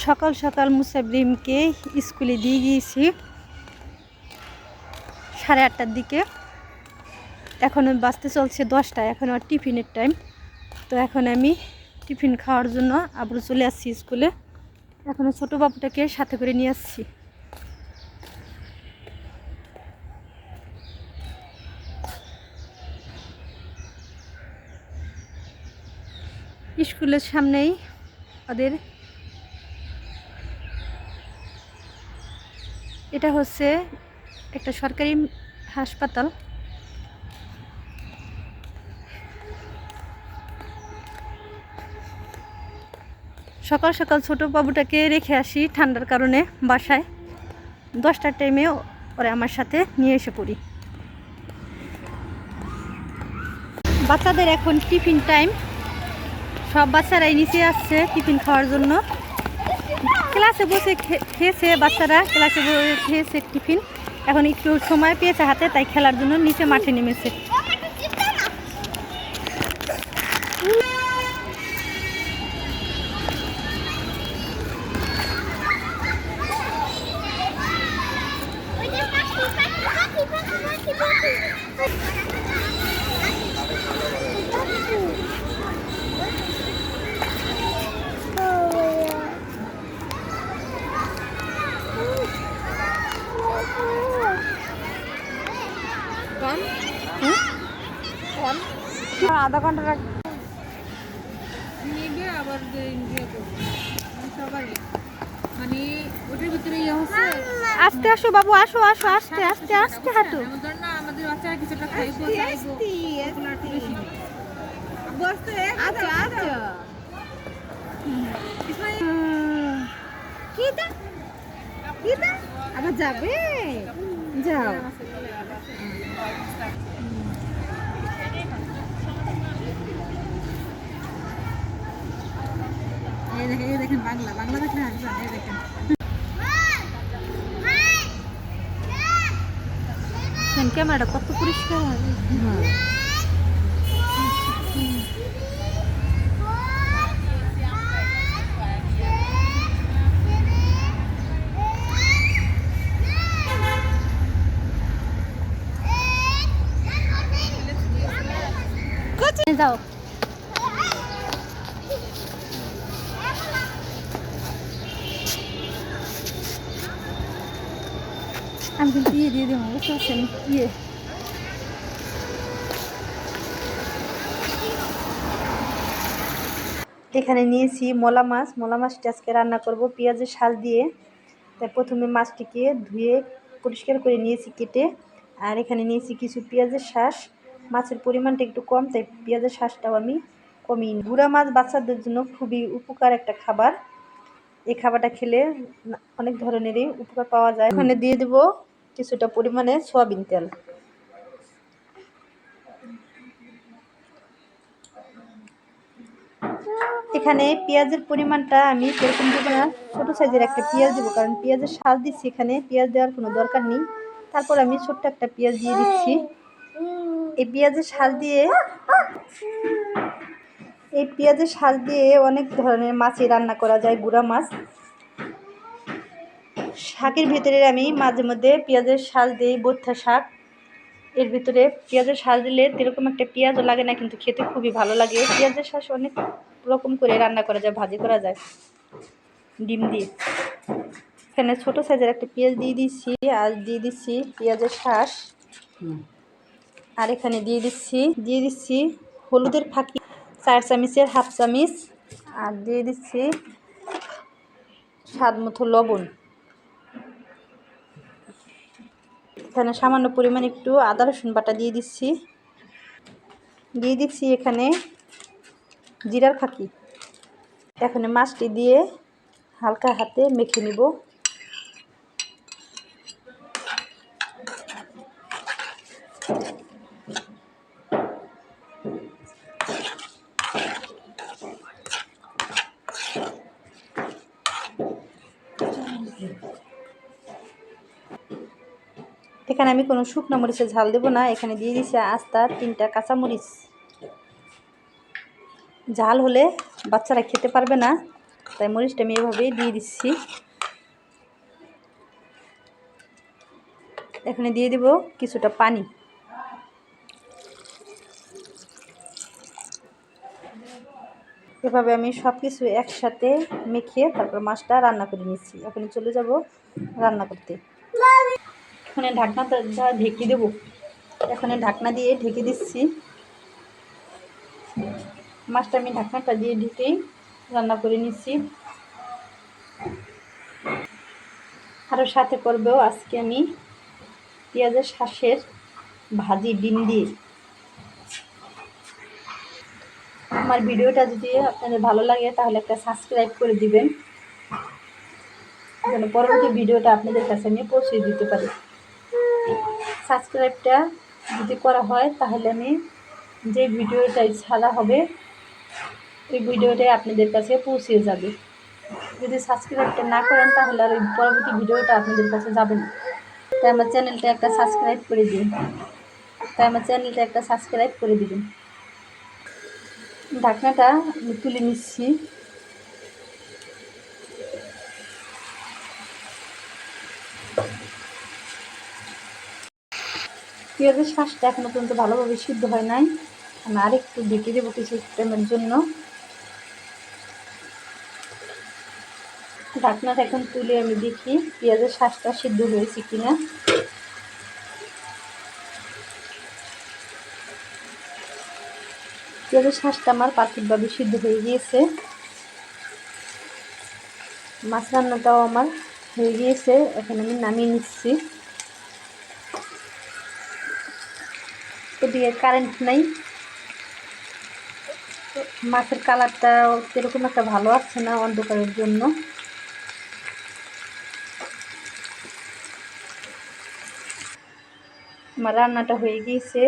সকাল সকাল মুসাবরিমকে স্কুলে দিয়ে গিয়েছি 8:30টার দিকে। এখন বাজতে চলছে 10টা, এখন আর টিফিনের টাইম। তো এখন আমি টিফিন খাওয়ার জন্য আবার চলে আসছি স্কুলে। এখন ছোটো বাবুটাকে সাথে করে নিয়ে আসছি। স্কুলের সামনেই ওদের এটা হচ্ছে একটা সরকারি হাসপাতাল। সকাল সকাল ছোটো বাবুটাকে রেখে আসি ঠান্ডার কারণে বাসায়। 10টার টাইমে ওরা আমার সাথে নিয়ে এসে পড়ি। বাচ্চাদের এখন টিফিন টাইম। সব বাচ্চারাই নিচে আসছে টিফিন খাওয়ার জন্য। ক্লাসে বসে খেয়েছে বাচ্চারা, ক্লাসে বসে খেয়েছে টিফিন। এখন একটু সময় পেয়েছে হাতে, তাই খেলার জন্য নিচে মাঠে নেমেছে। আধা ঘন্টা নেবে আবার সবাই মানে ওটার ভিতরে আস্তে আসো বাবু, আসো আসো, আস্তে আস্তে আস্তে হাঁটো। না আমাদের বাচ্চারা কিছুটা খাইবো আচ্ছা আচ্ছা আবার যাবে, যাও। দেখেন বাংলা দেখেন, এই দেখেন ক্যামেরাটা কত পরিষ্কার হবে। যাও আমি কিন্তু দিয়ে দেবো, বুঝতে পারছেন? এখানে নিয়েছি মলা মাছ। মলা মাছটা আজকে রান্না করব পেঁয়াজের শাল দিয়ে। তাই প্রথমে মাছটিকে ধুয়ে পরিষ্কার করে নিয়েছি কেটে। আর এখানে নিয়েছি কিছু পেঁয়াজের শাঁস। মাছের পরিমাণটা একটু কম, তাই পেঁয়াজের শাঁসটাও আমি কমিয়ে নিই। গুঁড়া মাছ বাচ্চাদের জন্য খুবই উপকার একটা খাবার। এই খাবারটা খেলে অনেক ধরনেরই উপকার পাওয়া যায়। এখানে দিয়ে দেব কিছুটা পরিমাণে সয়াবিন তেল। এখানে পেঁয়াজের পরিমাণটা আমি সেরকম দেবো না, ছোটো সাইজের একটা পেঁয়াজ দেবো, কারণ পেঁয়াজের শাল দিচ্ছি, এখানে পেঁয়াজ দেওয়ার কোনো দরকার নেই। তারপর আমি ছোট্ট একটা পেঁয়াজ দিয়ে দিচ্ছি। এই পেঁয়াজের শাল দিয়ে অনেক ধরনের মাছই রান্না করা যায়, গুঁড়া মাছ। শাকের ভিতরে আমি মাঝে মধ্যে পেঁয়াজের শাল দিই, বথ্যা শাক। এর ভিতরে পেঁয়াজের শাল দিলে এরকম একটা পেঁয়াজও লাগে না, কিন্তু খেতে খুবই ভালো লাগে। পেঁয়াজের শাঁস অনেক রকম করে রান্না করা যায়, ভাজি করা যায় ডিম দিয়ে। এখানে ছোট সাইজের একটা পেঁয়াজ দিয়ে দিচ্ছি, আর দিয়ে দিচ্ছি পেঁয়াজের শাঁস। আর এখানে দিয়ে দিচ্ছি হলুদের ফাঁকি 4 চামচের হাফ চামচ। আর দিয়ে দিচ্ছি স্বাদ মতো লবণ। এখানে সামান্য পরিমাণ একটু আদা রসুন বাটা দিয়ে দিচ্ছি এখানে জিরার ফাঁকি। এখানে মাছটি দিয়ে হালকা হাতে মেখে নিব। এখানে আমি কোনো শুকনো মরিচের ঝাল দেব না। এখানে দিয়ে দিচ্ছি আস্তা 3টা কাঁচামরিচ। ঝাল হলে বাচ্চারা খেতে পারবে না, তাই মরিচটা আমি এভাবেই দিয়ে দিচ্ছি। এখানে দিয়ে দিব কিছুটা পানি। এভাবে আমি সব কিছু একসাথে মেখে তারপর মাছটা রান্না করে নিচ্ছি। এখন চলে যাব রান্না করতে। এখানে ঢাকনাটা ঢেকে দেবো। এখানে ঢাকনা দিয়ে ঢেকে দিচ্ছি। মাছটা আমি ঢাকনাটা দিয়ে ঢেকেই রান্না করে নিচ্ছি। আরও সাথে করবেও আজকে আমি পেঁয়াজের শাঁসের ভাজি ডিম দিয়ে। আমার ভিডিওটা যদি আপনাদের ভালো লাগে তাহলে একটা সাবস্ক্রাইব করে দিবেন, যেন পরবর্তী ভিডিওটা আপনাদের কাছে আমি পৌঁছে দিতে পারি। সাবস্ক্রাইবটা যদি করা হয় তাহলে আমি যে ভিডিওটাই ছাড়া হবে ওই ভিডিওটাই আপনাদের কাছে পৌঁছে যাবে। যদি সাবস্ক্রাইবটা না করেন তাহলে আর ওই পরবর্তী ভিডিওটা আপনাদের কাছে যাবে না। তাই আমার চ্যানেলটা একটা সাবস্ক্রাইব করে দিন। ঢাকনাটা আমি তুলে নিচ্ছি। পেঁয়াজের শাঁসটা এখনো পর্যন্ত ভালোভাবে সিদ্ধ হয় নাই। আমি আরেকটু ঢেকে দেবো কিছু টাইমের জন্য। ঢাকনাটা এখন তুলে আমি দেখি পেঁয়াজের শাঁসটা সিদ্ধ হয়েছে কিনা। পেঁয়াজের শাঁসটা আমার পারফেক্টভাবে সিদ্ধ হয়ে গিয়েছে। মাছ রান্নাটাও আমার হয়ে গিয়েছে। এখন আমি নামিয়ে নিচ্ছি। এদিকে কারেন্ট নেই, মাছের কালারটা সেরকম একটা ভালো আসছে না অন্ধকারের জন্য। আমার রান্নাটা হয়ে গিয়েছে।